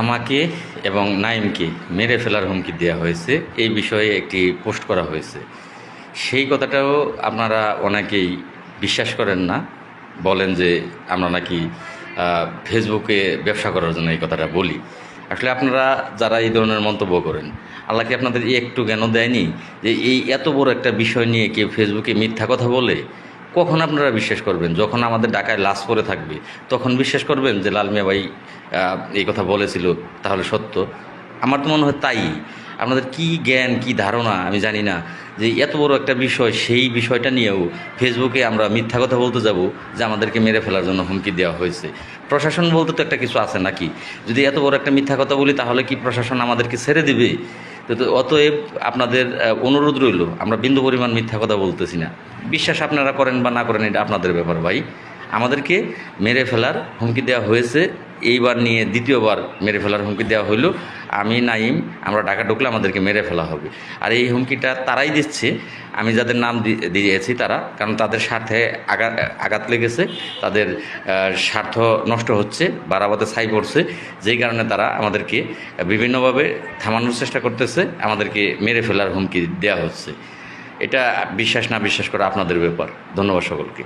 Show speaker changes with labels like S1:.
S1: আমাকে এবং নাইমকে মেরে ফেলার হুমকি দেওয়া হয়েছে, এই বিষয়ে একটি পোস্ট করা হয়েছে। সেই কথাটাও আপনারা অনেকেই বিশ্বাস করেন না, বলেন যে আমরা নাকি ফেসবুকে ব্যবসা করার জন্য এই কথাটা বলি। আসলে আপনারা যারা এই ধরনের মন্তব্য করেন, আল্লাহ কি আপনাদের একটু জ্ঞান দেয়নি যে এই এত বড় একটা বিষয় নিয়ে কেউ ফেসবুকে মিথ্যা কথা বলে? কখন আপনারা বিশ্বাস করবেন? যখন আমাদের ডাকায় লাশ পড়ে থাকবে তখন বিশ্বাস করবেন যে লাল মিয়া ভাই এই কথা বলেছিল, তাহলে সত্য। আমার তো মনে হয় তাই। আপনাদের কি জ্ঞান, কি ধারণা আমি জানি না, যে এত বড় একটা বিষয়, সেই বিষয়টা নিয়েও ফেসবুকে আমরা মিথ্যা কথা বলতে যাব যে আমাদেরকে মেরে ফেলার জন্য হুমকি দেওয়া হয়েছে। প্রশাসন বলতে তো একটা কিছু আছে নাকি? যদি এত বড় একটা মিথ্যা কথা বলি তাহলে কি প্রশাসন আমাদেরকে ছেড়ে দিবে? তো অতএব আপনাদের অনুরোধ রইল, আমরা বিন্দু পরিমাণ মিথ্যা কথা বলতেছি না। বিশ্বাস আপনারা করেন বা না করেন এটা আপনাদের ব্যাপার ভাই। আমাদেরকে মেরে ফেলার হুমকি দেওয়া হয়েছে, এইবার নিয়ে দ্বিতীয়বার মেরে ফেলার হুমকি দেওয়া হইলো। আমি নাইম, আমরা ঢাকা ঢুকলে আমাদেরকে মেরে ফেলা হবে। আর এই হুমকিটা তারাই দিচ্ছে, আমি যাদের নাম দিয়েছি তারা, কারণ তাদের স্বার্থে আঘাত লেগেছে, তাদের স্বার্থ নষ্ট হচ্ছে, বারাবাতে ছাই পড়ছে, যেই কারণে তারা আমাদেরকে বিভিন্নভাবে থামানোর চেষ্টা করতেছে, আমাদেরকে মেরে ফেলার হুমকি দেওয়া হচ্ছে। এটা বিশ্বাস না বিশ্বাস করা আপনাদের ব্যাপার। ধন্যবাদ সকলকে।